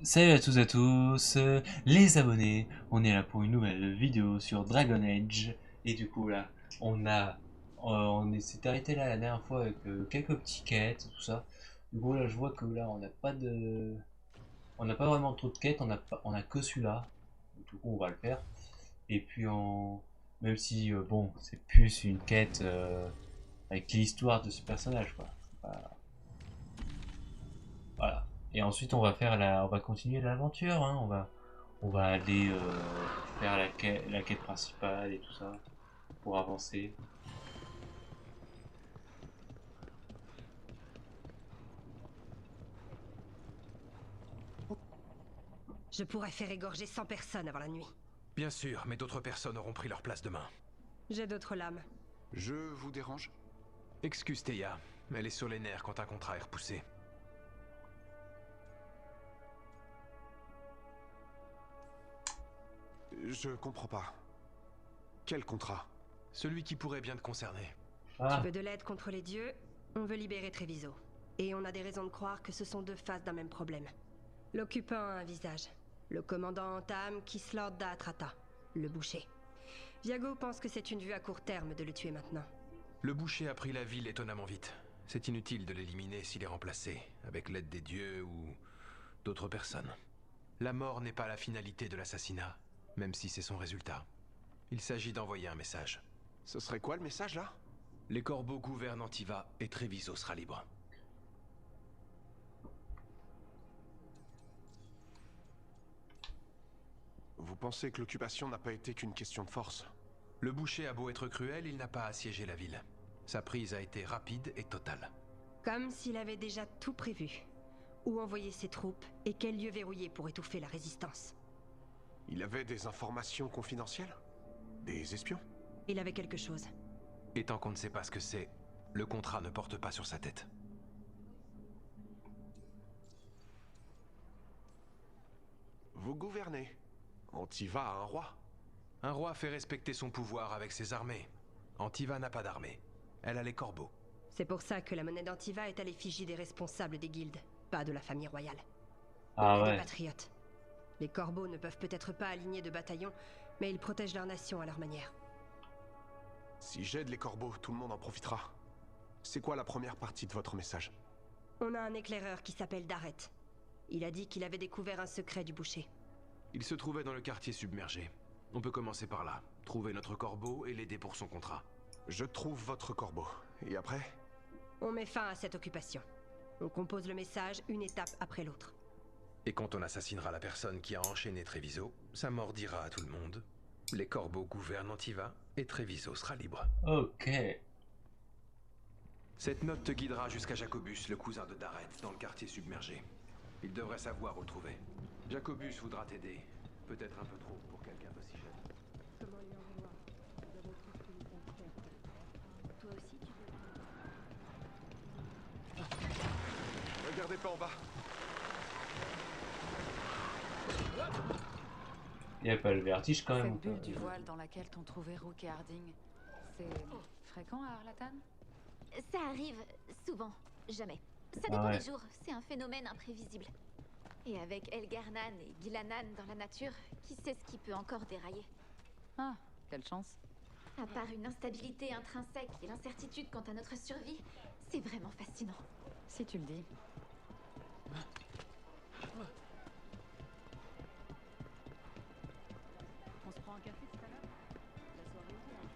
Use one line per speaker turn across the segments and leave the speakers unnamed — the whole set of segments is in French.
Salut à tous les abonnés, on est là pour une nouvelle vidéo sur Dragon Age et du coup là s'est arrêté là la dernière fois avec quelques petits quêtes et tout ça. Du coup là je vois que là on n'a pas vraiment trop de quêtes, on a que celui-là. Du coup on va le faire. Et puis même si bon c'est plus une quête avec l'histoire de ce personnage quoi. Voilà. Et ensuite, on va continuer l'aventure. Hein. On va aller faire la quête principale et tout ça pour avancer.
Je pourrais faire égorger 100 personnes avant la nuit.
Bien sûr, mais d'autres personnes auront pris leur place demain.
J'ai d'autres lames.
Je vous dérange?
Excuse Théa, elle est sur les nerfs quand un contrat est repoussé.
Je comprends pas. Quel contrat?
Celui qui pourrait bien te concerner.
Tu
Ah,
veux de l'aide contre les dieux? On veut libérer Treviso. Et on a des raisons de croire que ce sont deux faces d'un même problème. L'occupant a un visage. Le commandant entame Kislord d'Atrata, le boucher. Viago pense que c'est une vue à court terme de le tuer maintenant.
Le boucher a pris la ville étonnamment vite. C'est inutile de l'éliminer s'il est remplacé, avec l'aide des dieux ou d'autres personnes. La mort n'est pas la finalité de l'assassinat, même si c'est son résultat. Il s'agit d'envoyer un message.
Ce serait quoi le message là?
Les corbeaux gouvernent Antiva et Treviso sera libre.
Vous pensez que l'occupation n'a pas été qu'une question de force?
Le boucher a beau être cruel, il n'a pas assiégé la ville. Sa prise a été rapide et totale.
Comme s'il avait déjà tout prévu. Où envoyer ses troupes et quel lieu verrouiller pour étouffer la résistance.
Il avait des informations confidentielles? Des espions?
Il avait quelque chose.
Et tant qu'on ne sait pas ce que c'est, le contrat ne porte pas sur sa tête.
Vous gouvernez. Antiva a un roi.
Un roi fait respecter son pouvoir avec ses armées. Antiva n'a pas d'armée. Elle a les corbeaux.
C'est pour ça que la monnaie d'Antiva est à l'effigie des responsables des guildes, pas de la famille royale.
ah
Et
ouais.
des patriotes. Les corbeaux ne peuvent peut-être pas aligner de bataillons, mais ils protègent leur nation à leur manière.
Si j'aide les corbeaux, tout le monde en profitera. C'est quoi la première partie de votre message?
On a un éclaireur qui s'appelle Daret. Il a dit qu'il avait découvert un secret du boucher.
Il se trouvait dans le quartier submergé. On peut commencer par là. Trouver notre corbeau et l'aider pour son contrat.
Je trouve votre corbeau. Et après?
On met fin à cette occupation. On compose le message une étape après l'autre.
Et quand on assassinera la personne qui a enchaîné Treviso, sa mort dira à tout le monde: les corbeaux gouvernent Antiva et Treviso sera libre.
Ok.
Cette note te guidera jusqu'à Jacobus, le cousin de Daret, dans le quartier submergé. Il devrait savoir où le trouver. Jacobus voudra t'aider. Peut-être un peu trop pour quelqu'un d'aussi jeune.
Comment lui en vouloir? Nous avons tous ce que nous savons faire. Toi aussi, tu veux...
Regardez pas en bas.
Il n'y a pas le vertige quand même.
Cette bulle du voile dans laquelle t'ont trouvé Rook et Harding, c'est fréquent à Arlatan?
Ça arrive souvent, jamais. Ça
Ah
dépend
ouais.
des jours, c'est un phénomène imprévisible. Et avec Elgarnan et Gilanan dans la nature, qui sait ce qui peut encore dérailler?
Ah, quelle chance.
À part une instabilité intrinsèque et l'incertitude quant à notre survie, c'est vraiment fascinant.
Si tu le dis. On se prend un café tout à l'heure? La soirée est ouverte.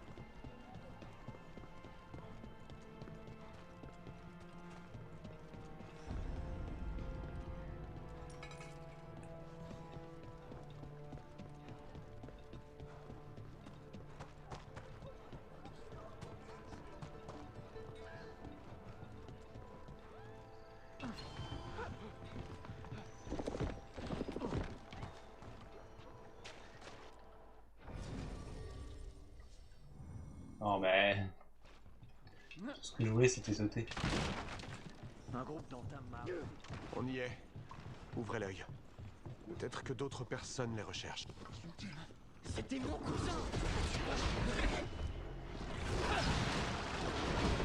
Non mais. Tout ce que je voulais c'était sauter.
Un groupe d'entames marre.
On y est. Ouvrez l'œil. Peut-être que d'autres personnes les recherchent.
C'était mon cousin.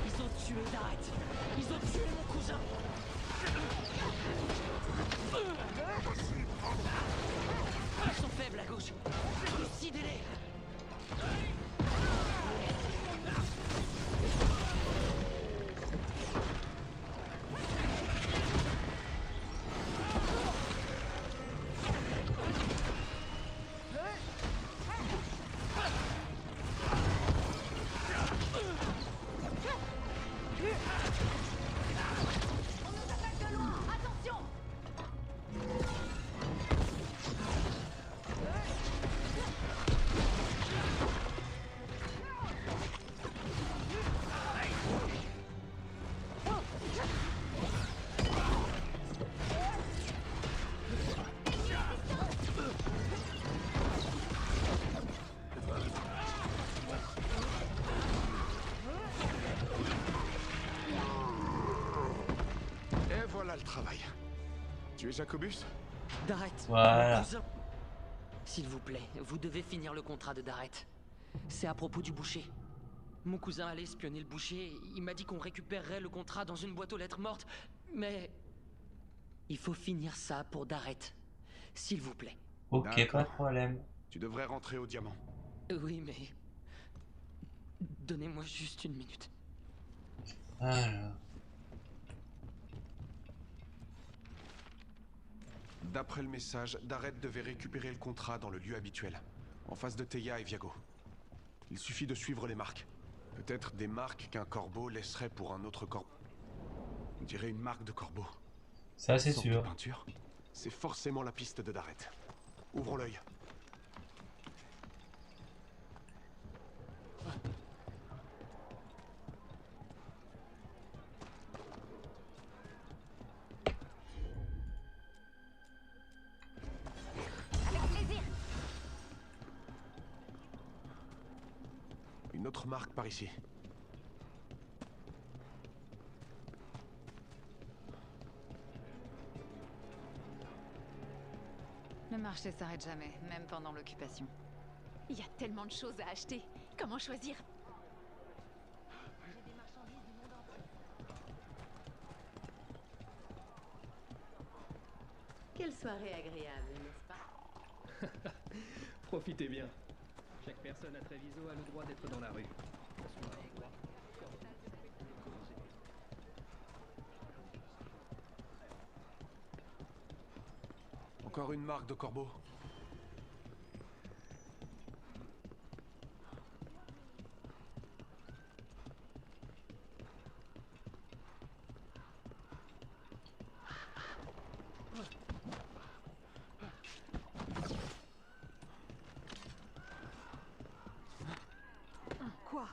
Ils ont tué Daret. Ils ont tué mon cousin. Ils sont faibles à gauche. Décidez-les.
Et voilà le travail. Tu es Jacobus?
Darret.
Voilà.
Mon cousin. S'il vous plaît, vous devez finir le contrat de Darret. C'est à propos du boucher. Mon cousin allait espionner le boucher. Il m'a dit qu'on récupérerait le contrat dans une boîte aux lettres mortes. Mais... il faut finir ça pour Darret. S'il vous plaît.
Ok, pas de
D'accord.
problème.
Tu devrais rentrer au diamant.
Oui, mais... donnez-moi juste une minute.
Alors,
D'après le message, Darret devait récupérer le contrat dans le lieu habituel, en face de Teia et Viago. Il suffit de suivre les marques. Peut-être des marques qu'un corbeau laisserait pour un autre corbeau. On dirait une marque de corbeau.
ça c'est
Sorte de
sûr.
peinture. C'est forcément la piste de Darret. Ouvrons l'œil.
Avec plaisir.
Une autre marque par ici.
Le marché s'arrête jamais, même pendant l'occupation.
Il y a tellement de choses à acheter. Comment choisir?
Quelle soirée agréable, n'est-ce pas?
Profitez bien. Chaque personne à Treviso a le droit d'être dans la rue.
Encore une marque de corbeau.
Quoi?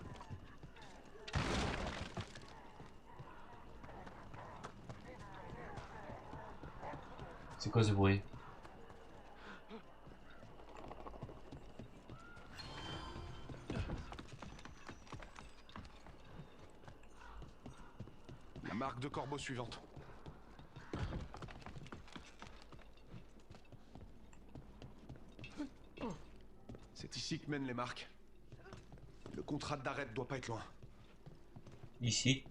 C'est quoi ce bruit?
La marque de corbeau suivante. C'est ici que mènent les marques. Le contrat de Darret doit pas être loin.
Ici.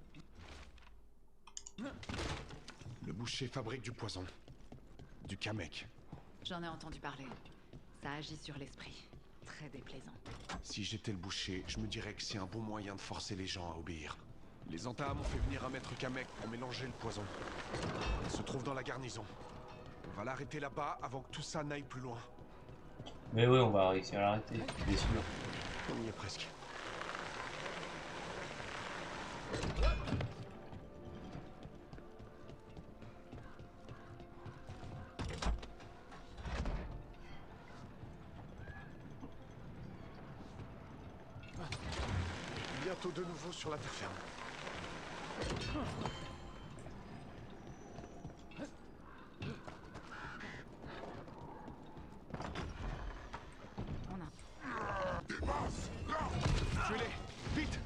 Le boucher fabrique du poison. Du Kamek.
J'en ai entendu parler. Ça agit sur l'esprit. Très déplaisant.
Si j'étais le boucher, je me dirais que c'est un bon moyen de forcer les gens à obéir. Les Antaam ont fait venir un maître Kamek pour mélanger le poison. Il se trouve dans la garnison. On va l'arrêter là-bas avant que tout ça n'aille plus loin.
Mais oui, on va réussir à l'arrêter, bien sûr.
On y est presque. Bientôt de nouveau sur la terre ferme.
On a...
Tuez-les! Vite!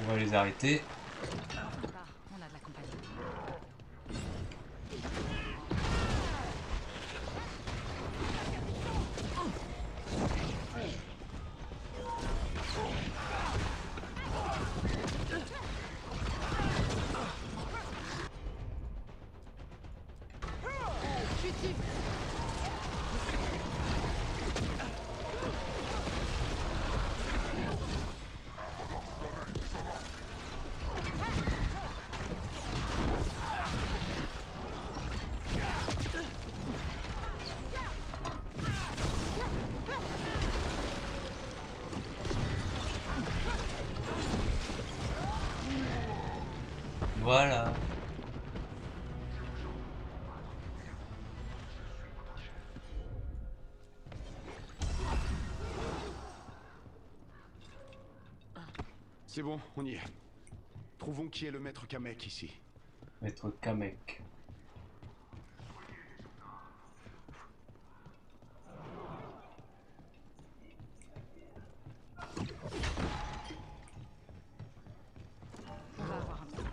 va les arrêter.
On a de la compagnie.
Voilà.
C'est bon, on y est. Trouvons qui est le maître Kamek ici.
Maître Kamek.
On va avoir un plan.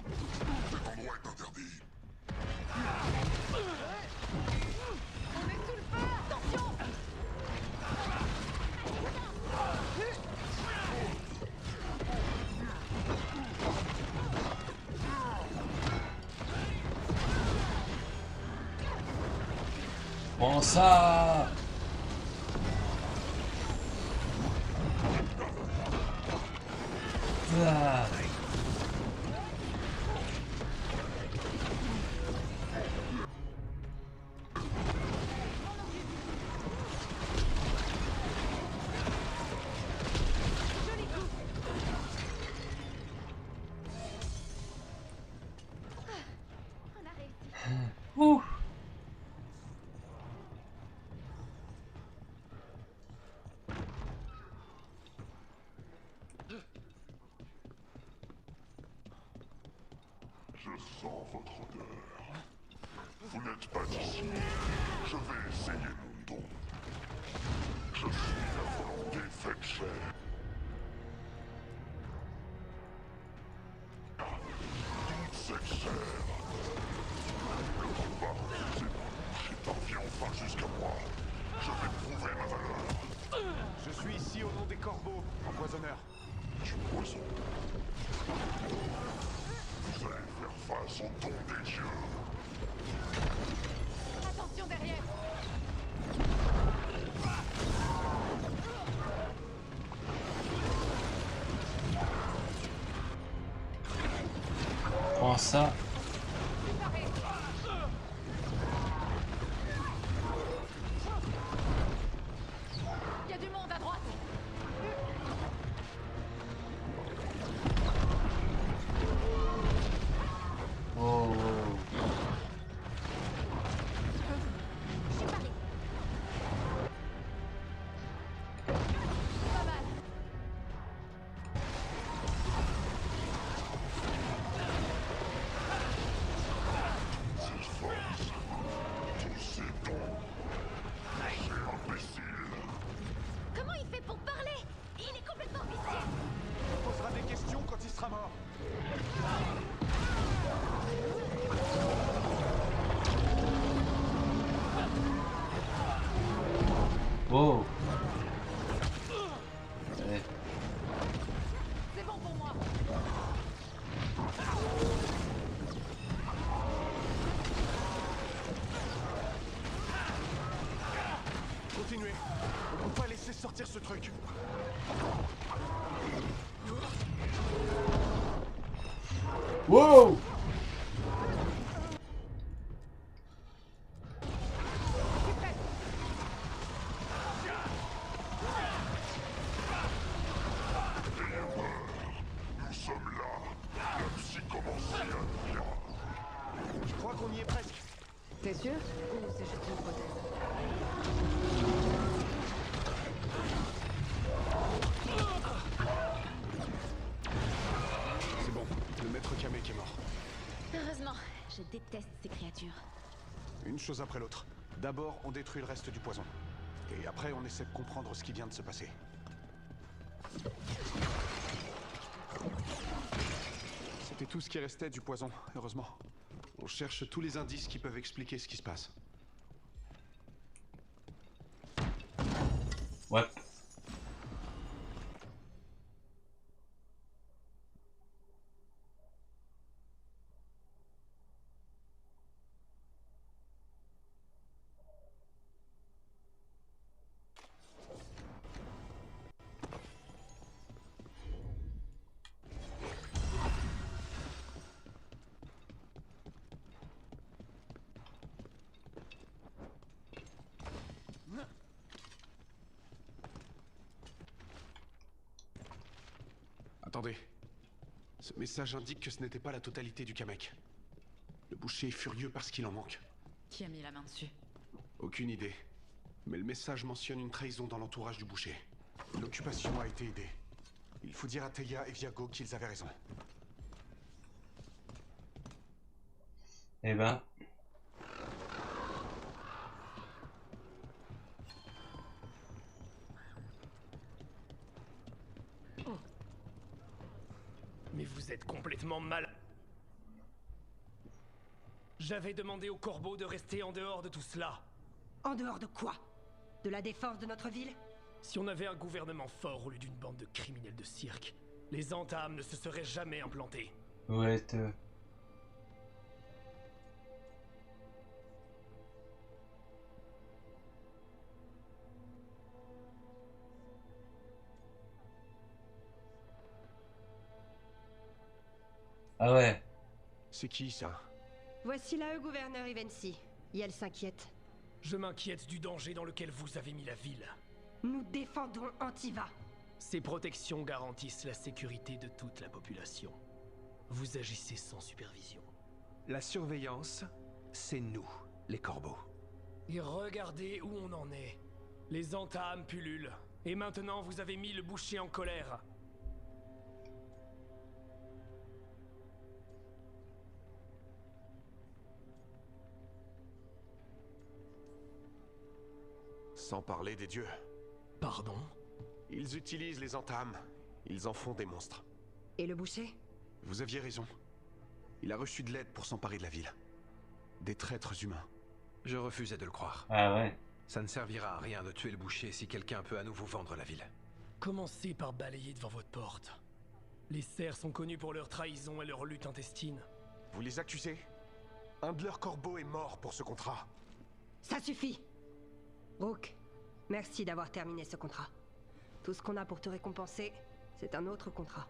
Prends ça! Ah.
On a réussi.
Ouh.
Je sens votre odeur. Vous n'êtes pas d'ici. Je vais essayer mon don. Je suis la volonté faite chair. Toute cette chair. Le combat refusé par le boucher parvient enfin jusqu'à moi. Je vais prouver ma valeur.
Je suis ici au nom des corbeaux, empoisonneur.
Du poison. Vous allez faire face au don des dieux.
Attention derrière.
Prends ça.
Il y a du monde à droite.
Oh.
J'ai paré. Pas mal.
Cette force, tous ces dons. C'est imbécile.
Comment il fait pour parler? Il est complètement vicié.
Il posera des questions quand il sera mort.
Oh. Ouais.
C'est bon pour moi.
Continuez. On peut pas laisser sortir ce truc.
Wow.
Nous sommes là. La psy commence à bien.
Je crois qu'on y est presque.
T'es sûr? Ou c'est juste une hypothèse?
C'est bon, le maître Kamek est mort.
Heureusement, je déteste ces créatures.
Une chose après l'autre. D'abord, on détruit le reste du poison. Et après, on essaie de comprendre ce qui vient de se passer. C'était tout ce qui restait du poison, heureusement. On cherche tous les indices qui peuvent expliquer ce qui se passe.
Ouais.
Attendez. Ce message indique que ce n'était pas la totalité du Kamek. Le boucher est furieux parce qu'il en manque.
Qui a mis la main dessus?
Aucune idée. Mais le message mentionne une trahison dans l'entourage du boucher. L'occupation a été aidée. Il faut dire à Teia et Viago qu'ils avaient raison.
Eh ben.
Mais vous êtes complètement mal. J'avais demandé au corbeau de rester en dehors de tout cela.
En dehors de quoi? De la défense de notre ville?
Si on avait un gouvernement fort au lieu d'une bande de criminels de cirque, les entames ne se seraient jamais implantés.
Ouais, Ah ouais.
C'est qui ça?
Voici la gouverneur Ivensi. Et elle s'inquiète.
Je m'inquiète du danger dans lequel vous avez mis la ville.
Nous défendons Antiva.
Ces protections garantissent la sécurité de toute la population. Vous agissez sans supervision.
La surveillance, c'est nous, les corbeaux.
Et regardez où on en est. Les entames pullulent. Et maintenant vous avez mis le boucher en colère.
Sans parler des dieux.
Pardon?
Ils utilisent les entames. Ils en font des monstres.
Et le boucher?
Vous aviez raison. Il a reçu de l'aide pour s'emparer de la ville. Des traîtres humains.
Je refusais de le croire.
Ah ouais.
Ça ne servira à rien de tuer le boucher si quelqu'un peut à nouveau vendre la ville.
Commencez par balayer devant votre porte. Les cerfs sont connus pour leur trahison et leur lutte intestine.
Vous les accusez? Un de leurs corbeaux est mort pour ce contrat.
Ça suffit! Rook, merci d'avoir terminé ce contrat. Tout ce qu'on a pour te récompenser, c'est un autre contrat.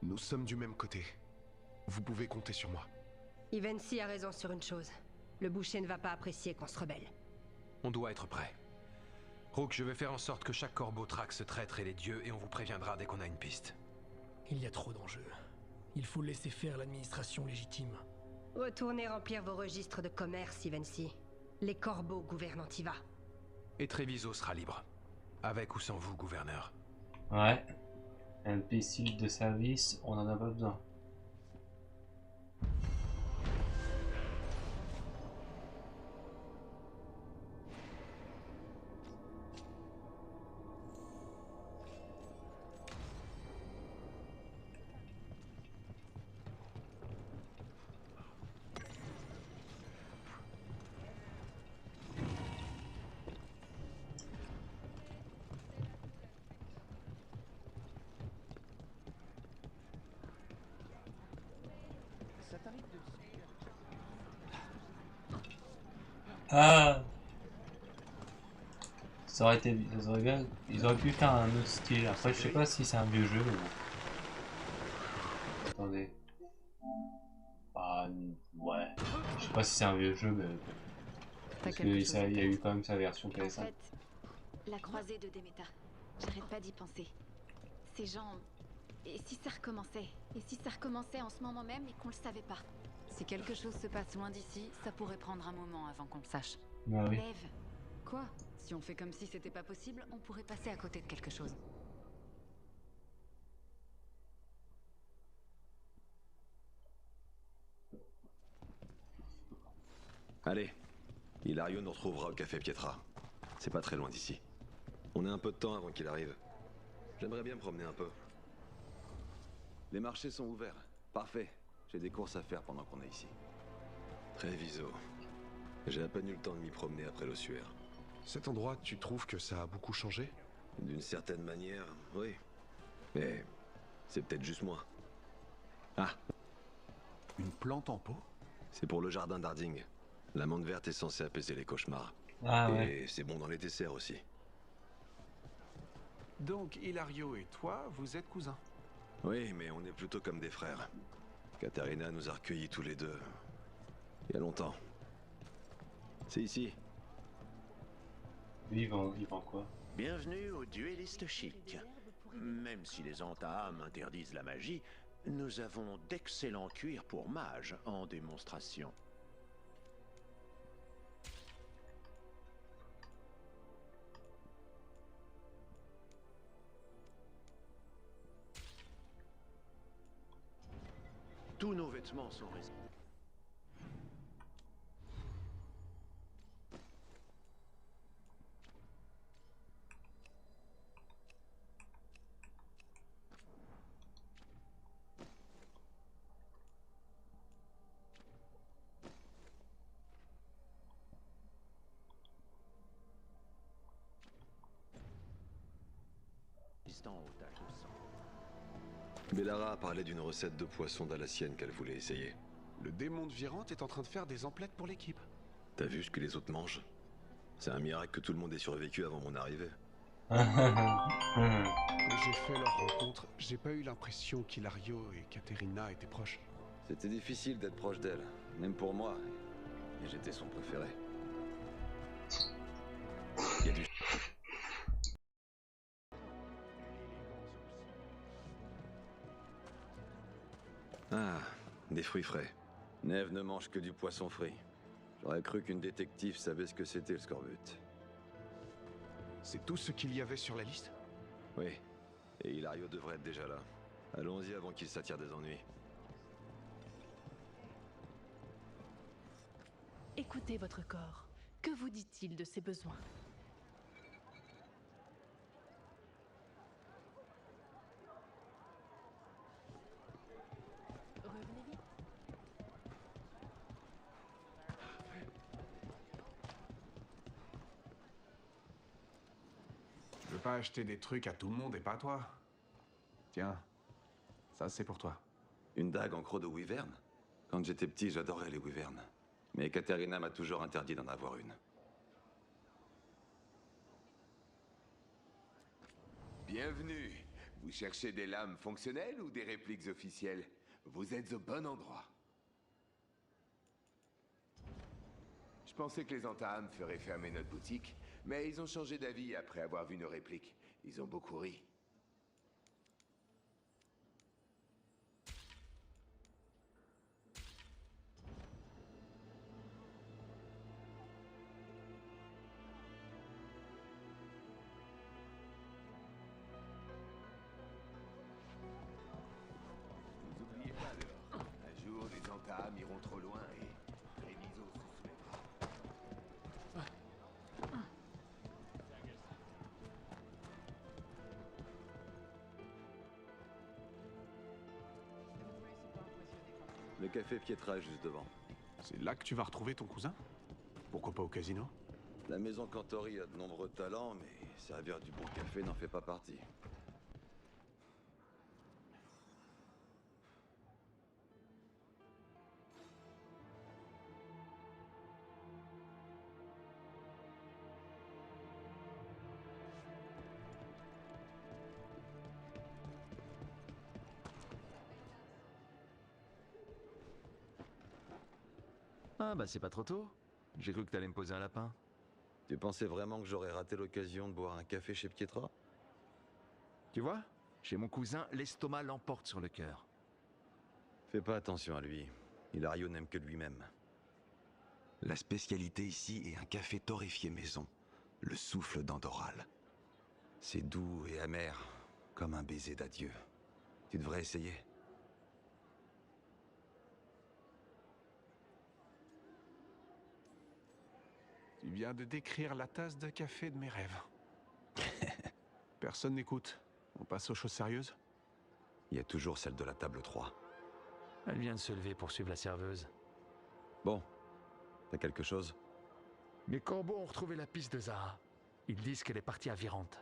Nous sommes du même côté. Vous pouvez compter sur moi.
Ivensi a raison sur une chose. Le boucher ne va pas apprécier qu'on se rebelle.
On doit être prêt. Rook, je vais faire en sorte que chaque corbeau traque ce traître et les dieux et on vous préviendra dès qu'on a une piste.
Il y a trop d'enjeux. Il faut laisser faire l'administration légitime.
Retournez remplir vos registres de commerce, Ivensi. Les corbeaux gouvernent Antiva.
Et Treviso sera libre. Avec ou sans vous, gouverneur.
Ouais. Un imbécile de service, on en a pas besoin. Ah, ça aurait été, ça aurait bien, ils auraient pu faire un autre style. Après, je sais pas si c'est un vieux jeu. Mais bon. Attendez. Ah, ouais. Je sais pas si c'est un vieux jeu, mais parce que il y a eu quand même sa version PS1.
En fait, la croisée de Déméter. J'arrête pas d'y penser. Ces gens. Et si ça recommençait? Et si ça recommençait en ce moment même et qu'on le savait pas?
Si quelque chose se passe loin d'ici, ça pourrait prendre un moment avant qu'on le sache.
Ah oui.
Lève.
Quoi? Si on fait comme si c'était pas possible, on pourrait passer à côté de quelque chose.
Allez, Hilario nous retrouvera au Café Pietra. C'est pas très loin d'ici. On a un peu de temps avant qu'il arrive. J'aimerais bien me promener un peu. Les marchés sont ouverts. Parfait. J'ai des courses à faire pendant qu'on est ici. Treviso. J'ai à peine eu le temps de m'y promener après l'ossuaire.
Cet endroit, tu trouves que ça a beaucoup changé?
D'une certaine manière, oui. Mais c'est peut-être juste moi. Ah!
Une plante en pot?
C'est pour le jardin d'Harding. La menthe verte est censée apaiser les cauchemars.
Ah
Et
ouais.
c'est bon dans les desserts aussi.
Donc, Hilario et toi, vous êtes cousins?
Oui, mais on est plutôt comme des frères. Katarina nous a recueillis tous les deux. Il y a longtemps. C'est ici.
Lui, il vend quoi?
Bienvenue au duelliste chic. Même si les entames interdisent la magie, nous avons d'excellents cuirs pour mages en démonstration. Tous nos vêtements sont résistants. Aux taches de sang.
Bellara a parlé d'une recette de poisson d'Alassienne qu'elle voulait essayer.
Le démon de Virante est en train de faire des emplettes pour l'équipe.
T'as vu ce que les autres mangent? C'est un miracle que tout le monde ait survécu avant mon arrivée.
Quand j'ai fait leur rencontre, j'ai pas eu l'impression qu'Hilario et Katerina étaient proches.
C'était difficile d'être proche d'elle, même pour moi. Et j'étais son préféré. Il y a du... Ah, des fruits frais. Neve ne mange que du poisson frit. J'aurais cru qu'une détective savait ce que c'était le scorbut.
C'est tout ce qu'il y avait sur la liste?
Oui, et Hilario devrait être déjà là. Allons-y avant qu'il s'attire des ennuis.
Écoutez votre corps. Que vous dit-il de ses besoins? Revenez vite.
Je veux pas acheter des trucs à tout le monde et pas à toi. Tiens, ça c'est pour toi.
Une dague en croc de wyvern? Quand j'étais petit, j'adorais les wyverns. Mais Katerina m'a toujours interdit d'en avoir une.
Bienvenue. Vous cherchez des lames fonctionnelles ou des répliques officielles? Vous êtes au bon endroit. Je pensais que les entames feraient fermer notre boutique, mais ils ont changé d'avis après avoir vu nos répliques. Ils ont beaucoup ri. Vous oubliez pas alors. Un jour, les entames iront trop loin et Treviso se soulèvera.
Le café Pietra est juste devant.
C'est là que tu vas retrouver ton cousin? Pourquoi pas au casino?
La maison Cantori a de nombreux talents, mais servir du bon café n'en fait pas partie.
Ah bah c'est pas trop tôt. J'ai cru que t'allais me poser un lapin.
Tu pensais vraiment que j'aurais raté l'occasion de boire un café chez Pietra?
Tu vois, chez mon cousin, l'estomac l'emporte sur le cœur.
Fais pas attention à lui. Hilario n'aime que lui-même. La spécialité ici est un café torréfié maison, le souffle d'Andoral. C'est doux et amer, comme un baiser d'adieu. Tu devrais essayer.
Il vient de décrire la tasse de café de mes rêves. Personne n'écoute. On passe aux choses sérieuses?
Il y a toujours celle de la table 3.
Elle vient de se lever pour suivre la serveuse.
Bon, t'as quelque chose?
Mes corbeaux ont retrouvé la piste de Zara. Ils disent qu'elle est partie à Virante.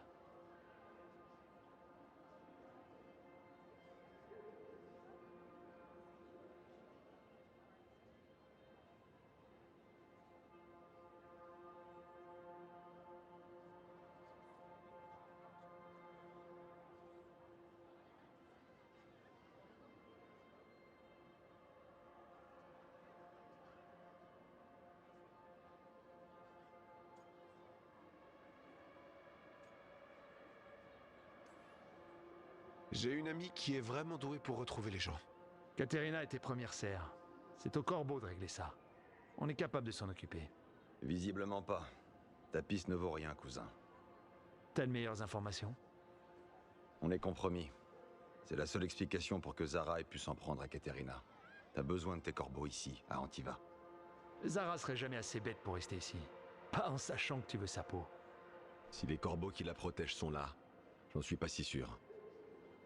J'ai une amie qui est vraiment douée pour retrouver les gens.
Katerina était première serre. C'est au corbeau de régler ça. On est capable de s'en occuper.
Visiblement pas. Ta piste ne vaut rien, cousin.
T'as de meilleures informations?
On est compromis. C'est la seule explication pour que Zara ait pu s'en prendre à Katerina. T'as besoin de tes corbeaux ici, à Antiva.
Zara serait jamais assez bête pour rester ici. Pas en sachant que tu veux sa peau.
Si les corbeaux qui la protègent sont là, j'en suis pas si sûr.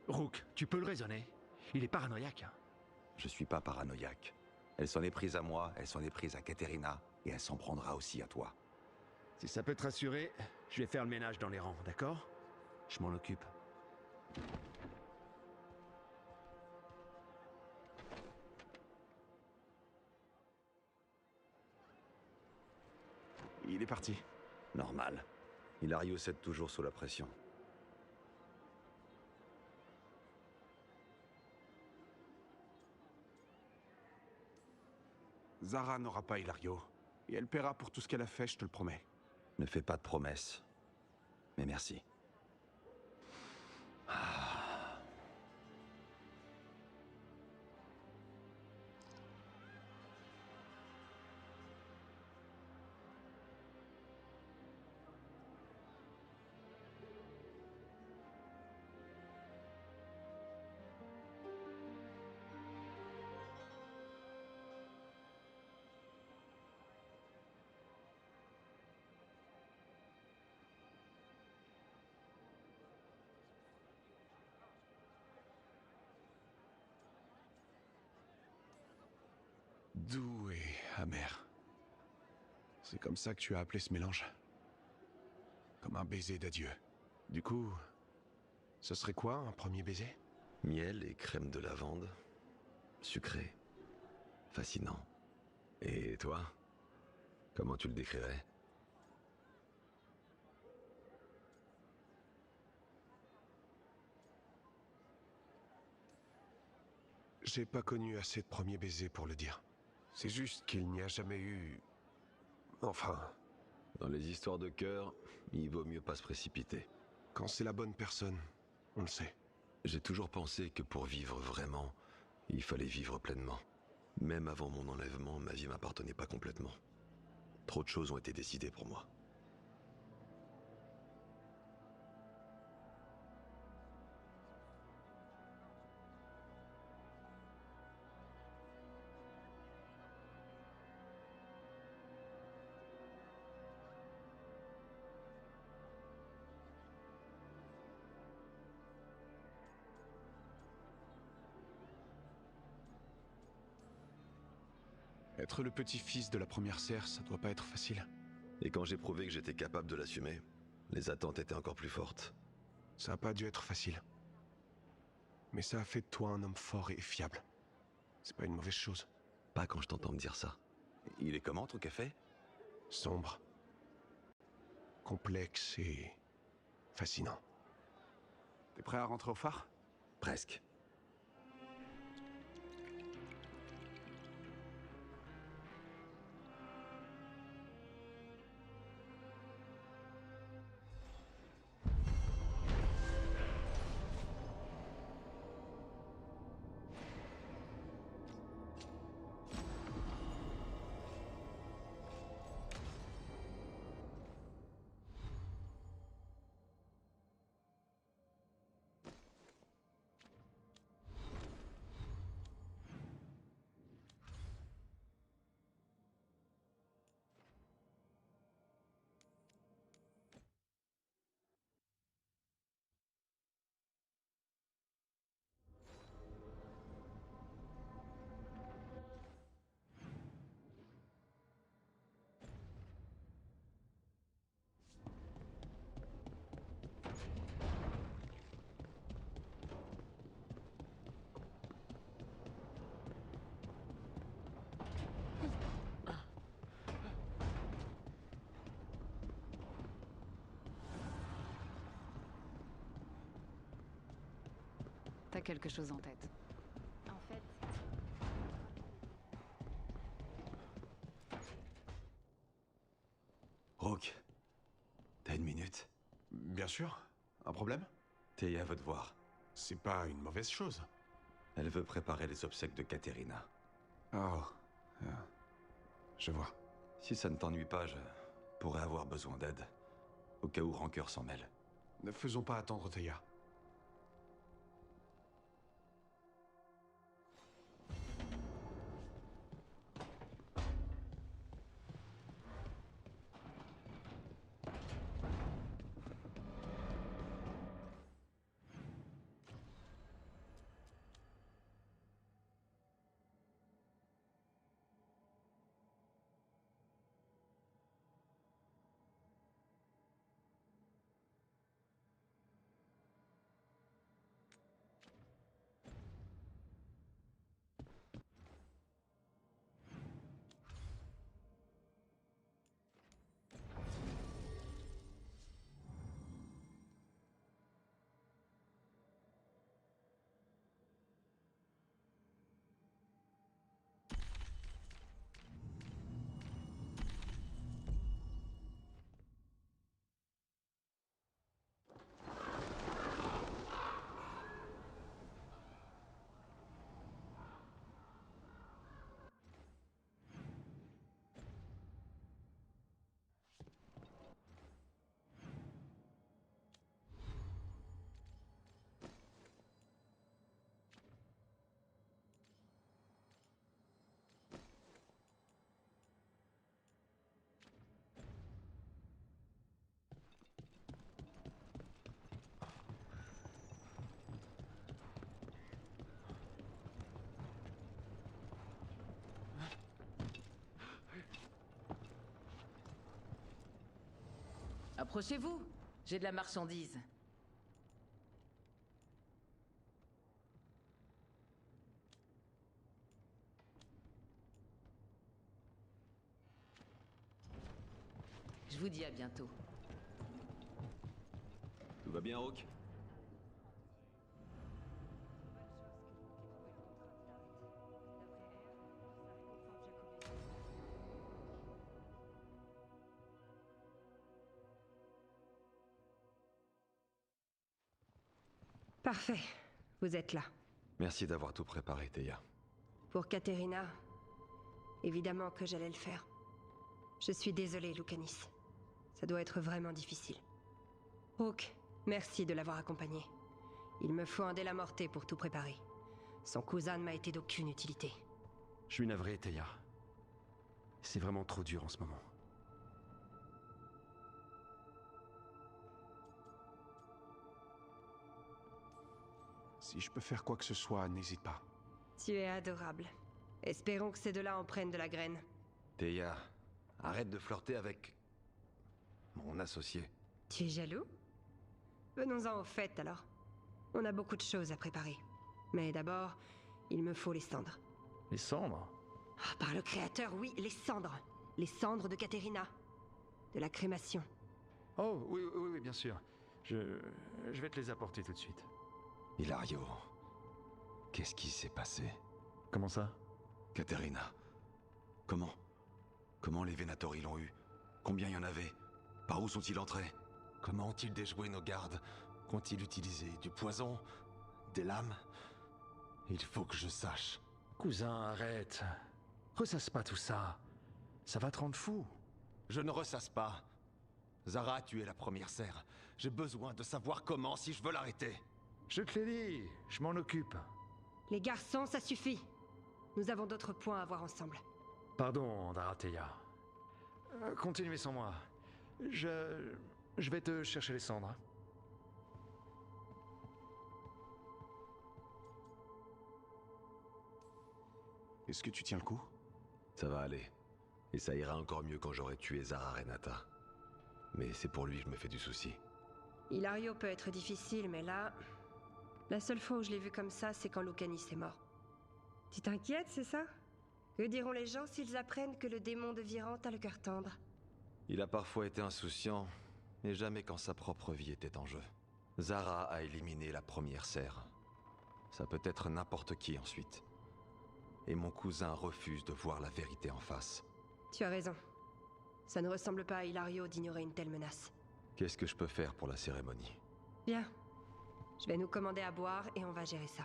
Rook, tu peux le raisonner. Il est paranoïaque.
Je suis pas paranoïaque. Elle s'en est prise à moi, elle s'en est prise à Katerina, et elle s'en prendra aussi à toi.
Si ça peut te rassurer, je vais faire le ménage dans les rangs, d'accord? Je m'en occupe.
Il est parti.
Normal. Hilario cède toujours sous la pression.
Zara n'aura pas Hilario. Et elle paiera pour tout ce qu'elle a fait, je te le promets.
Ne fais pas de promesses. Mais merci.
Doux et amer. C'est comme ça que tu as appelé ce mélange? Comme un baiser d'adieu. Du coup, ce serait quoi un premier baiser?
Miel et crème de lavande. Sucré. Fascinant. Et toi? Comment tu le décrirais?
J'ai pas connu assez de premiers baisers pour le dire. C'est juste qu'il n'y a jamais eu... Enfin...
Dans les histoires de cœur, il vaut mieux pas se précipiter.
Quand c'est la bonne personne, on le sait.
J'ai toujours pensé que pour vivre vraiment, il fallait vivre pleinement. Même avant mon enlèvement, ma vie m'appartenait pas complètement. Trop de choses ont été décidées pour moi.
Être le petit-fils de la première serre, ça doit pas être facile.
Et quand j'ai prouvé que j'étais capable de l'assumer, les attentes étaient encore plus fortes.
Ça a pas dû être facile. Mais ça a fait de toi un homme fort et fiable. C'est pas une mauvaise chose.
Pas quand je t'entends me dire ça. Il est comment ton café?
Sombre. Complexe et... fascinant. T'es prêt à rentrer au phare?
Presque.
T'as quelque chose en tête.
En fait,
Rook, t'as une minute?
Bien sûr. Un problème?
Teia veut te voir.
C'est pas une mauvaise chose.
Elle veut préparer les obsèques de Caterina.
Oh. Je vois.
Si ça ne t'ennuie pas, je pourrais avoir besoin d'aide. Au cas où Rancœur s'en mêle.
Ne faisons pas attendre Teia.
Approchez-vous, j'ai de la marchandise. Je vous dis à bientôt.
Tout va bien, Rook?
Parfait. Vous êtes là.
Merci d'avoir tout préparé, Teia.
Pour Caterina, évidemment que j'allais le faire. Je suis désolée, Lucanis. Ça doit être vraiment difficile. Rook, merci de l'avoir accompagné. Il me faut un Delamorte pour tout préparer. Son cousin ne m'a été d'aucune utilité.
Je suis navré, Teia. C'est vraiment trop dur en ce moment.
Si je peux faire quoi que ce soit, n'hésite pas.
Tu es adorable. Espérons que ces deux-là en prennent de la graine.
Teia, arrête de flirter avec... mon associé.
Tu es jaloux? Venons-en au fait, alors. On a beaucoup de choses à préparer. Mais d'abord, il me faut les cendres.
Les cendres?
Ah, par le Créateur, oui, les cendres. Les cendres de Caterina. De la crémation.
Oh, oui, bien sûr. Je vais te les apporter tout de suite.
Hilario, qu'est-ce qui s'est passé?
Comment ça?
Caterina. Comment les Venatori l'ont eu? Combien il y en avait? Par où sont-ils entrés? Comment ont-ils déjoué nos gardes? Qu'ont-ils utilisé? Du poison? Des lames? Il faut que je sache.
Cousin, arrête. Ressasse pas tout ça. Ça va te rendre fou.
Je ne ressasse pas. Zara a tué la première serre. J'ai besoin de savoir comment si je veux l'arrêter.
Je te l'ai dit, je m'en occupe.
Les garçons, ça suffit. Nous avons d'autres points à voir ensemble.
Pardon, Darateia. Continuez sans moi. Je vais te chercher les cendres.
Est-ce que tu tiens le coup?
Ça va aller. Et ça ira encore mieux quand j'aurai tué Zara Renata. Mais c'est pour lui que je me fais du souci.
Hilario peut être difficile, mais là... La seule fois où je l'ai vu comme ça, c'est quand Lucanis est mort. Tu t'inquiètes, c'est ça? Que diront les gens s'ils apprennent que le démon de Virante a le cœur tendre?
Il a parfois été insouciant, mais jamais quand sa propre vie était en jeu. Zara a éliminé la première serre. Ça peut être n'importe qui ensuite. Et mon cousin refuse de voir la vérité en face.
Tu as raison. Ça ne ressemble pas à Hilario d'ignorer une telle menace.
Qu'est-ce que je peux faire pour la cérémonie?
Bien. Je vais nous commander à boire et on va gérer ça.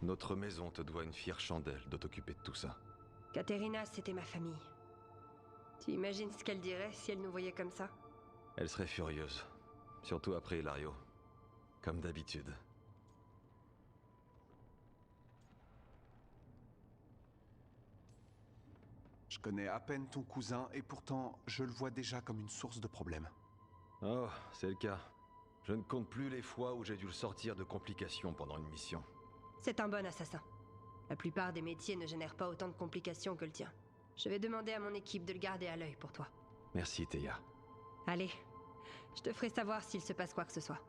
Notre maison te doit une fière chandelle de t'occuper de tout ça.
Katerina, c'était ma famille. Tu imagines ce qu'elle dirait si elle nous voyait comme ça?
Elle serait furieuse. Surtout après Hilario. Comme d'habitude.
Je connais à peine ton cousin et pourtant, je le vois déjà comme une source de problèmes.
Oh, c'est le cas. Je ne compte plus les fois où j'ai dû le sortir de complications pendant une mission.
C'est un bon assassin. La plupart des métiers ne génèrent pas autant de complications que le tien. Je vais demander à mon équipe de le garder à l'œil pour toi.
Merci, Théa.
Allez, je te ferai savoir s'il se passe quoi que ce soit.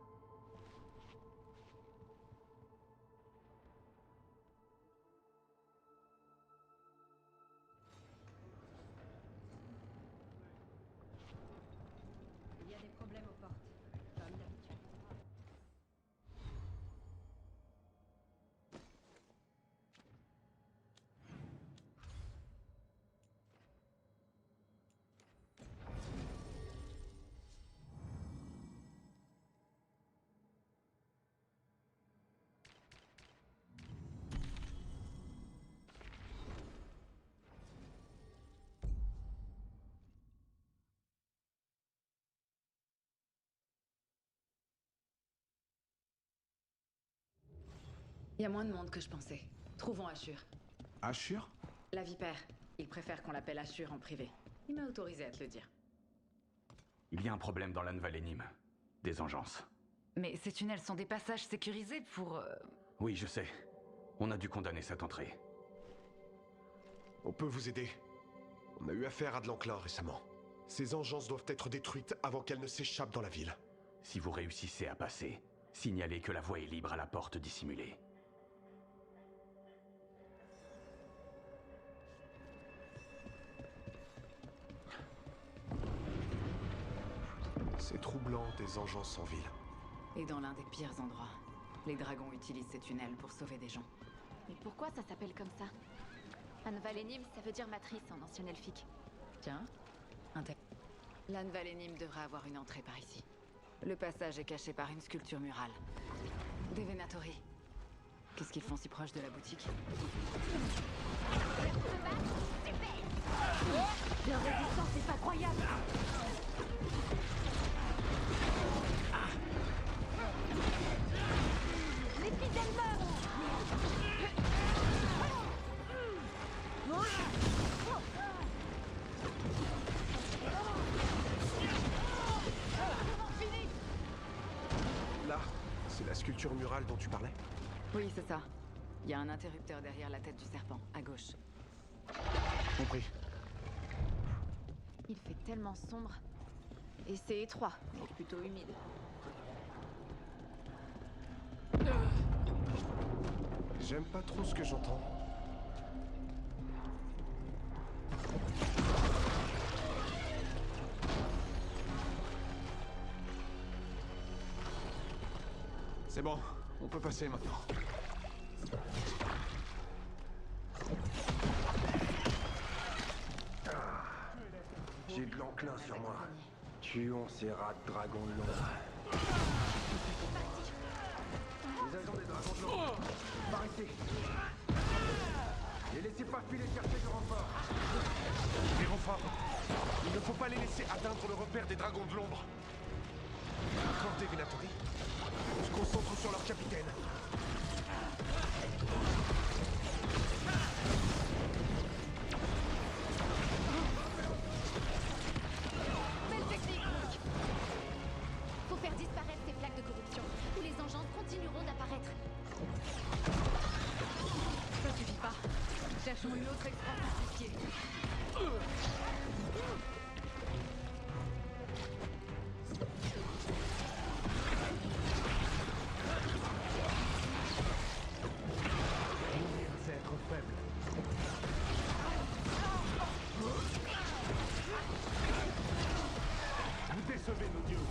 Il y a des problèmes aux portes, comme d'habitude.
Il y a moins de monde que je pensais. Trouvons Ashur.
Ashur?
La vipère. Il préfère qu'on l'appelle Ashur en privé. Il m'a autorisé à te le dire.
Il y a un problème dans l'Anvalénim. Des engences.
Mais ces tunnels sont des passages sécurisés pour...
Oui, je sais. On a dû condamner cette entrée.
On peut vous aider. On a eu affaire à de l'enclin récemment. Ces engences doivent être détruites avant qu'elles ne s'échappent dans la ville.
Si vous réussissez à passer, signalez que la voie est libre à la porte dissimulée.
C'est troublant, des engences en ville.
Et dans l'un des pires endroits. Les dragons utilisent ces tunnels pour sauver des gens.
Mais pourquoi ça s'appelle comme ça? Anvalénim, ça veut dire matrice en ancien elfique.
Tiens, l'Anvalénim devrait avoir une entrée par ici. Le passage est caché par une sculpture murale. Des Venatori. Qu'est-ce qu'ils font si proche de la boutique?
Leur résistance est incroyable. L'épidème meurt.
Là, c'est la sculpture murale dont tu parlais?
Oui, c'est ça. Il y a un interrupteur derrière la tête du serpent, à gauche.
Compris.
Il fait tellement sombre. Et c'est étroit, mais plutôt humide.
J'aime pas trop ce que j'entends. C'est bon, on peut passer maintenant.
J'ai de l'enclin sur moi. Tuons ces rats de dragons de l'ombre. Les agents des dragons de l'ombre. Par ici. Les laissez pas filer chercher du renfort.
Les renforts. Il ne faut pas les laisser atteindre le repère des dragons de l'ombre. Encore des Venatori. On se concentre sur leur capitaine.
Belle technique. Faut faire disparaître ces plaques de corruption, ou les engences continueront d'apparaître.
Ça suffit pas. Cherchons une autre extraction pied.
C'est être faible.
Vous décevez nos dieux.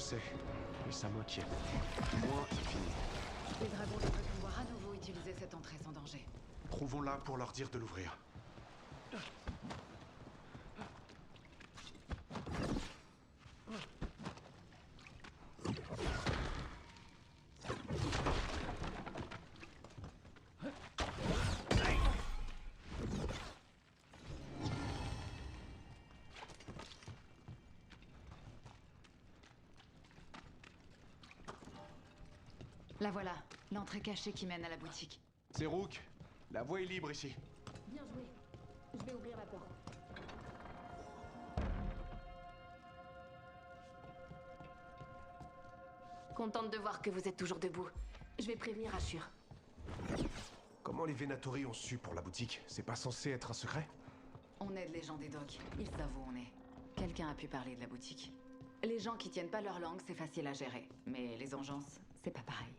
sais, et ça m'inquiète. Moins est fini.
Les dragons devraient pouvoir à nouveau utiliser cette entrée sans danger.
Trouvons-la pour leur dire de l'ouvrir.
La voilà, l'entrée cachée qui mène à la boutique.
C'est Rook. La voie est libre ici.
Bien joué. Je vais ouvrir la porte.
Contente de voir que vous êtes toujours debout. Je vais prévenir Ashur.
Comment les Venatori ont su pour la boutique? C'est pas censé être un secret?
On aide les gens des docks, ils savent où on est. Quelqu'un a pu parler de la boutique. Les gens qui tiennent pas leur langue, c'est facile à gérer. Mais les engences, c'est pas pareil.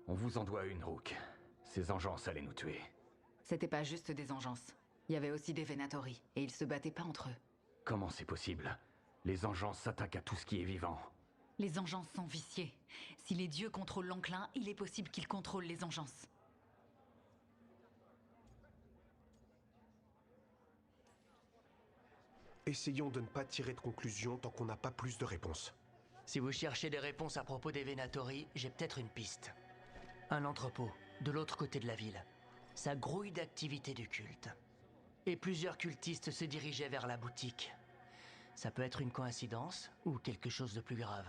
On vous en doit une, Rook. Ces engences allaient nous tuer.
C'était pas juste des engences. Il y avait aussi des Venatori, et ils se battaient pas entre eux.
Comment c'est possible? Les engences s'attaquent à tout ce qui est vivant.
Les engences sont viciés. Si les dieux contrôlent l'enclin, il est possible qu'ils contrôlent les engences.
Essayons de ne pas tirer de conclusion tant qu'on n'a pas plus de réponses.
Si vous cherchez des réponses à propos des Venatori, j'ai peut-être une piste. Un entrepôt, de l'autre côté de la ville. Ça grouille d'activités du culte. Et plusieurs cultistes se dirigeaient vers la boutique. Ça peut être une coïncidence ou quelque chose de plus grave.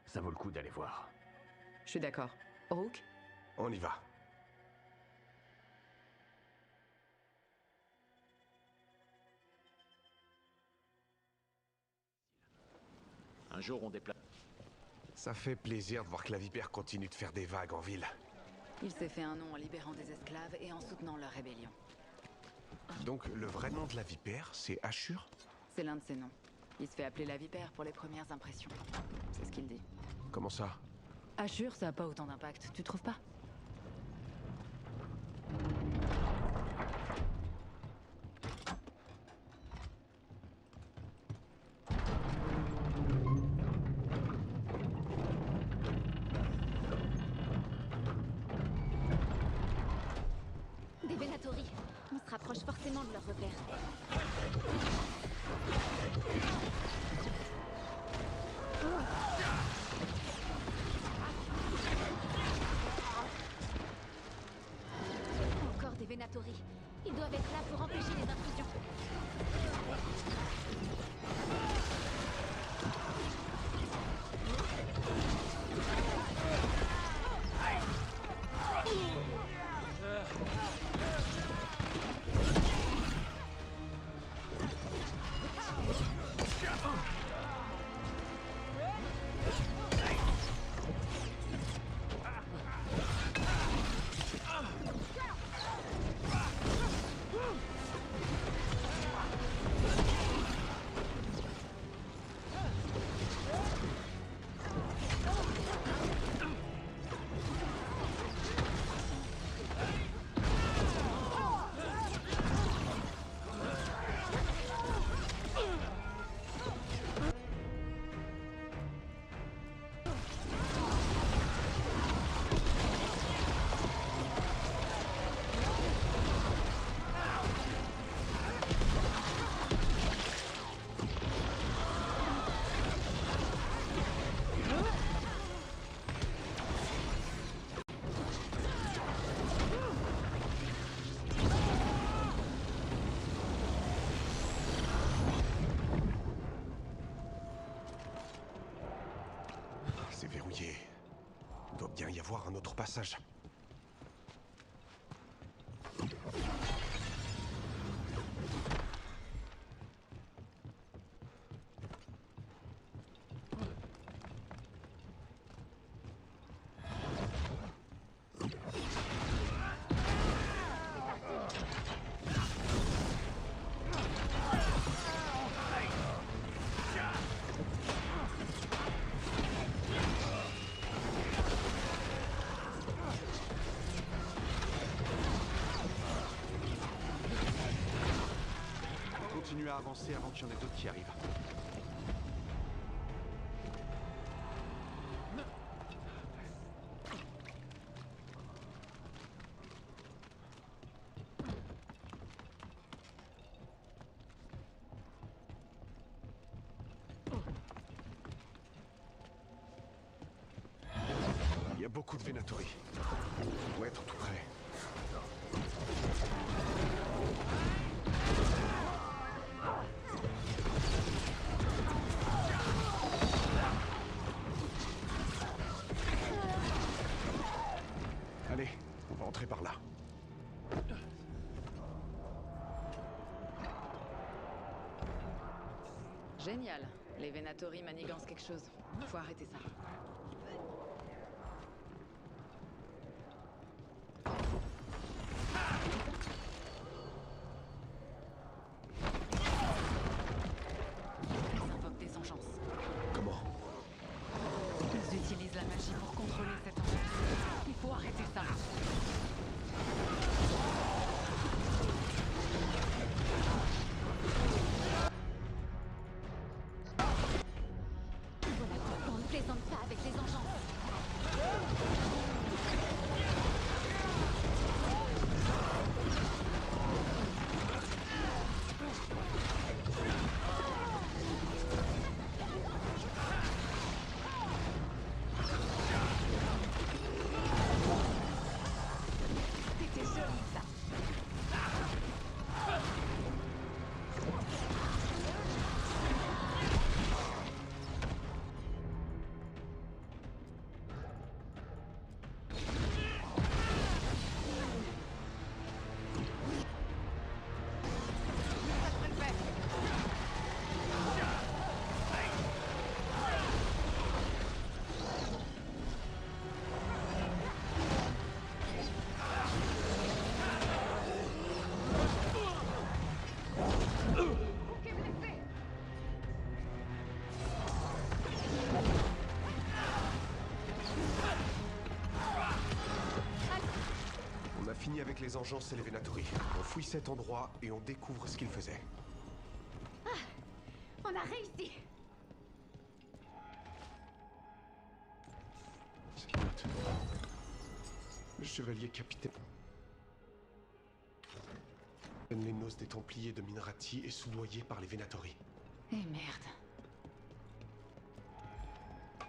Ça vaut le coup d'aller voir.
Je suis d'accord. Rook?
On y va.
Un jour, on déplace...
Ça fait plaisir de voir que la vipère continue de faire des vagues en ville.
Il s'est fait un nom en libérant des esclaves et en soutenant leur rébellion.
Donc, le vrai nom de la vipère, c'est Ashur?
C'est l'un de ses noms. Il se fait appeler la vipère pour les premières impressions. C'est ce qu'il dit.
Comment ça?
Ashur, ça a pas autant d'impact, tu trouves pas?
Des Venatori. On se rapproche forcément de leur repère. Encore des Venatori. Ils doivent être là pour empêcher les intrusions.
C'est verrouillé. Il doit bien y avoir un autre passage. à avancer avant qu'il y en ait d'autres qui arrivent. Il y a beaucoup de Venatori. On doit être tout près. Allez, on va entrer par là.
Génial. Les Venatori manigancent quelque chose. Faut arrêter ça. Ils invoquent des engences.
Comment?
Ils utilisent la magie pour contrôler cette engeance. Il faut arrêter ça.
On ne plaisante pas avec les engeances. C'était joli ça.
On a fini avec les engences et les Venatori. On fouille cet endroit et on découvre ce qu'ils faisaient.
On a réussi.
Cette note. Le chevalier capitaine. Les noces des Templiers de Minrati est soudoyé par les Venatori.
Eh merde.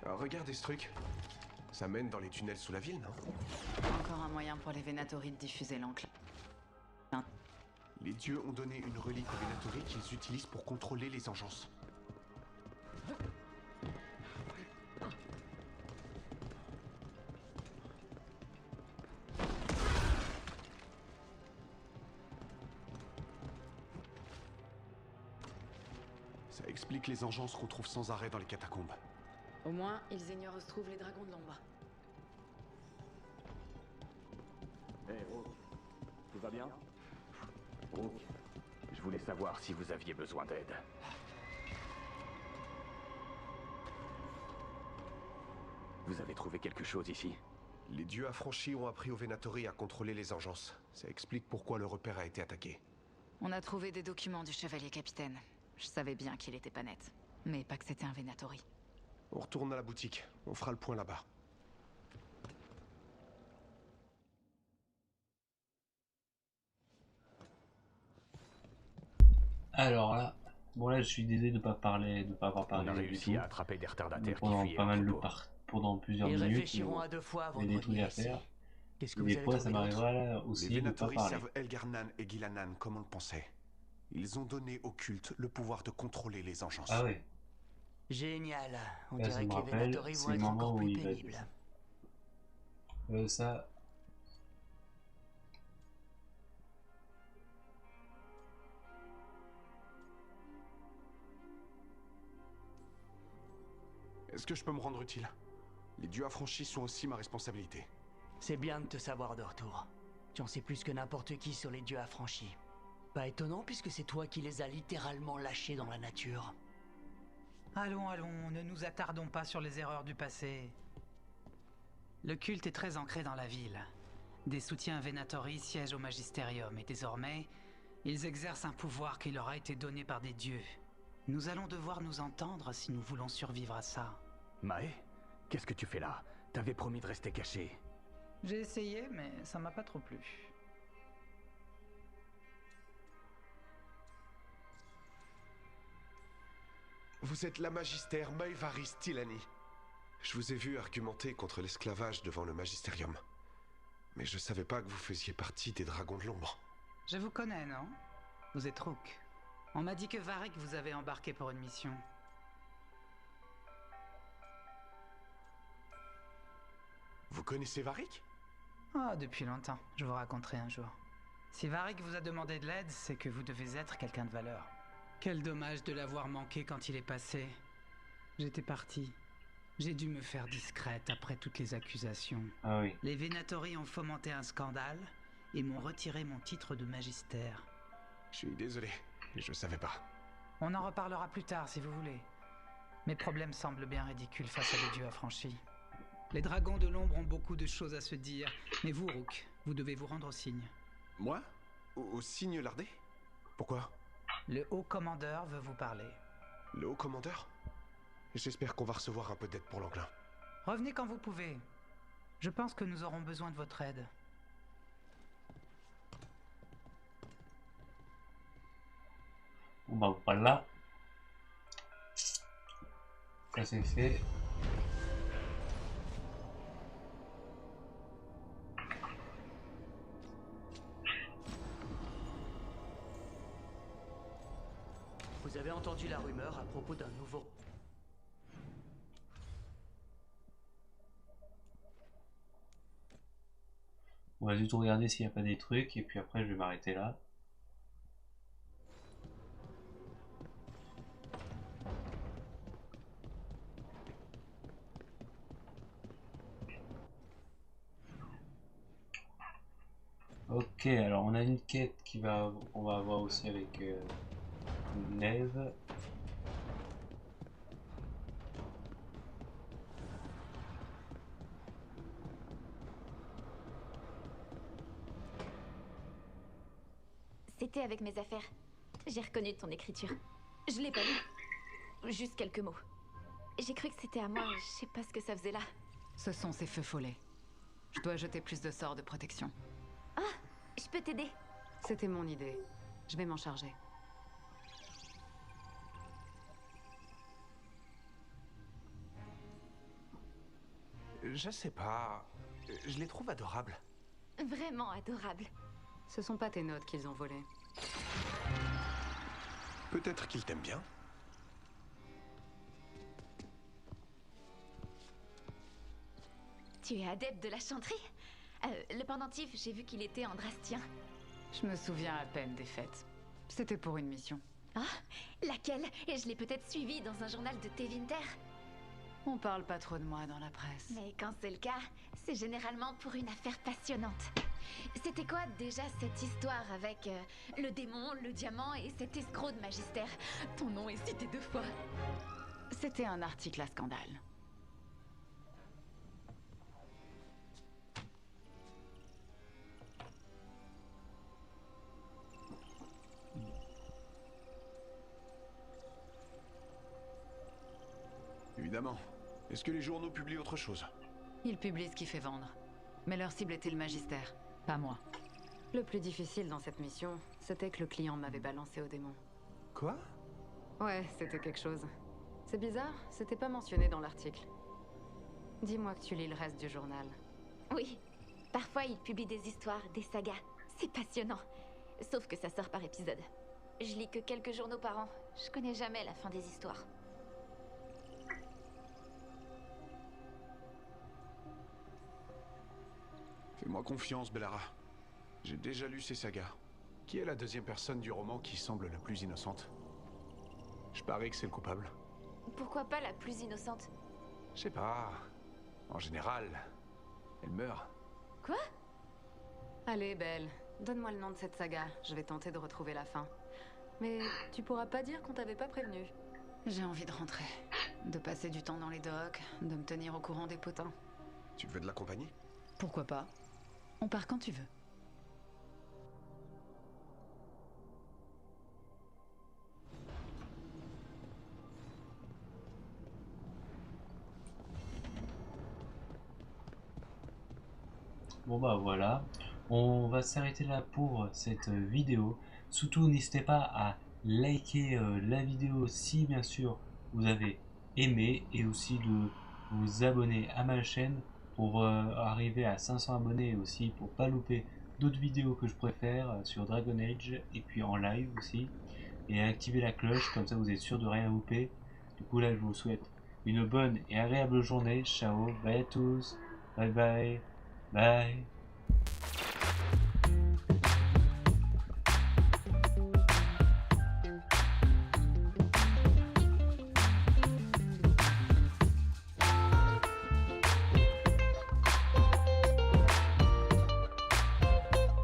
Alors regardez ce truc. Ça mène dans les tunnels sous la ville, non?
Encore un moyen pour les Venatori de diffuser l'encre.
Les dieux ont donné une relique aux Venatori qu'ils utilisent pour contrôler les engences. Ça explique les engences qu'on trouve sans arrêt dans les catacombes.
Au moins, ils ignorent où se trouvent les dragons de l'ombre.
Hé, Rook, tout va bien? Rook, je voulais savoir si vous aviez besoin d'aide. Vous avez trouvé quelque chose ici?
Les dieux affranchis ont appris aux Venatori à contrôler les engences. Ça explique pourquoi le repère a été attaqué.
On a trouvé des documents du chevalier capitaine. Je savais bien qu'il était pas net. Mais pas que c'était un Venatori.
On retourne à la boutique. On fera le point là-bas.
Alors là, bon là je suis désolé de pas parler, de pas avoir parlé.
On a réussi à attraper des retardataires qui
pendant
fuyaient
pas
au
mal de
topo.
pendant plusieurs
Ils
minutes.
réfléchiront à deux fois avant
il y
de
a des trucs à
revenir ici.
faire.
Qu'est-ce que
Et
vous
des
avez
fois ça
trouvé
m'arrivera là
Les
aussi de pas
Venatori
parler.
servent Elgarnan et Gilanan comme on le pensait. Ils ont donné au culte le pouvoir de contrôler les engences.
Ah ouais.
Génial. On
Là, ça
dirait
me
que les
rappelle,
Venatori
c'est
vont
le
être
moment
encore
où
plus
il va
pénibles.
Ça.
Est-ce que je peux me rendre utile? Les dieux affranchis sont aussi ma responsabilité.
C'est bien de te savoir de retour. Tu en sais plus que n'importe qui sur les dieux affranchis. Pas étonnant puisque c'est toi qui les as littéralement lâchés dans la nature.
Allons, allons, ne nous attardons pas sur les erreurs du passé. Le culte est très ancré dans la ville. Des soutiens Venatori siègent au Magisterium et désormais, Ils exercent un pouvoir qui leur a été donné par des dieux. Nous allons devoir nous entendre si nous voulons survivre à ça.
Mae, qu'est-ce que tu fais là? T'avais promis de rester caché.
J'ai essayé, mais ça m'a pas trop plu.
Vous êtes la magistère Maevaris Tilani. Je vous ai vu argumenter contre l'esclavage devant le magistérium. Mais je savais pas que vous faisiez partie des Dragons de l'Ombre.
Je vous connais, non? Vous êtes Rook. On m'a dit que Varric vous avait embarqué pour une mission.
Vous connaissez Varric?
Ah, depuis longtemps. Je vous raconterai un jour. Si Varric vous a demandé de l'aide, c'est que vous devez être quelqu'un de valeur. Quel dommage de l'avoir manqué quand il est passé. J'étais parti. J'ai dû me faire discrète après toutes les accusations.
Ah oui.
Les Venatori ont fomenté un scandale et m'ont retiré mon titre de magistère.
Je suis désolé, je savais pas.
On en reparlera plus tard si vous voulez. Mes problèmes semblent bien ridicules face à des dieux affranchis. Les dragons de l'ombre ont beaucoup de choses à se dire, mais vous, Rook, vous devez vous rendre au signe.
Moi? Au signe lardé? Pourquoi?
Le haut commandeur veut vous parler.
Le haut commandeur? J'espère qu'on va recevoir un peu d'aide pour l'Anglin.
Revenez quand vous pouvez. Je pense que nous aurons besoin de votre aide.
Bon bah voilà. Ça c'est fait.
Vous avez entendu la rumeur à propos d'un nouveau...
On va juste regarder s'il n'y a pas des trucs et puis après je vais m'arrêter là. Ok, alors on a une quête qu'on va avoir aussi avec Neve.
C'était avec mes affaires. J'ai reconnu ton écriture. Je l'ai pas lu. Juste quelques mots. J'ai cru que c'était à moi, je sais pas ce que ça faisait là.
Ce sont ces feux follets. Je dois jeter plus de sorts de protection.
Ah, je peux t'aider.
C'était mon idée. Je vais m'en charger.
Je sais pas. Je les trouve adorables.
Vraiment adorables.
Ce sont pas tes notes qu'ils ont volées.
Peut-être qu'ils t'aiment bien.
Tu es adepte de la chanterie? Le pendentif, j'ai vu qu'il était en drastien.
Je me souviens à peine des fêtes. C'était pour une mission.
Ah, laquelle? Et je l'ai peut-être suivie dans un journal de Tevinter.
On parle pas trop de moi dans la presse.
Mais quand c'est le cas, c'est généralement pour une affaire passionnante. C'était quoi déjà cette histoire avec le démon, le diamant et cet escroc de magistère? Ton nom est cité 2 fois.
C'était un article à scandale.
Évidemment. Est-ce que les journaux publient autre chose?
Ils publient ce qui fait vendre. Mais leur cible était le magistère, pas moi. Le plus difficile dans cette mission, c'était que le client m'avait balancé au démon.
Quoi?
Ouais, c'était quelque chose. C'est bizarre, c'était pas mentionné dans l'article. Dis-moi que tu lis le reste du journal.
Oui. Parfois, ils publient des histoires, des sagas. C'est passionnant. Sauf que ça sort par épisode. Je lis que quelques journaux par an. Je connais jamais la fin des histoires.
Fais-moi confiance, Bellara. J'ai déjà lu ces sagas. Qui est la deuxième personne du roman qui semble la plus innocente? Je parie que c'est le coupable.
Pourquoi pas la plus innocente?
Je sais pas. En général, elle meurt.
Quoi?
Allez, Belle, donne-moi le nom de cette saga. Je vais tenter de retrouver la fin. Mais tu pourras pas dire qu'on t'avait pas prévenu. J'ai envie de rentrer. De passer du temps dans les docks, de me tenir au courant des potins.
Tu veux de la compagnie?
Pourquoi pas? On part quand tu veux.
bon bah voilà, on va s'arrêter là pour cette vidéo. Surtout n'hésitez pas à liker la vidéo si bien sûr vous avez aimé, et aussi de vous abonner à ma chaîne pour arriver à 500 abonnés, et aussi pour pas louper d'autres vidéos que je préfère sur Dragon Age et puis en live aussi, et activer la cloche, comme ça vous êtes sûr de rien louper. Du coup là je vous souhaite une bonne et agréable journée. Ciao, bye à tous, bye bye, bye.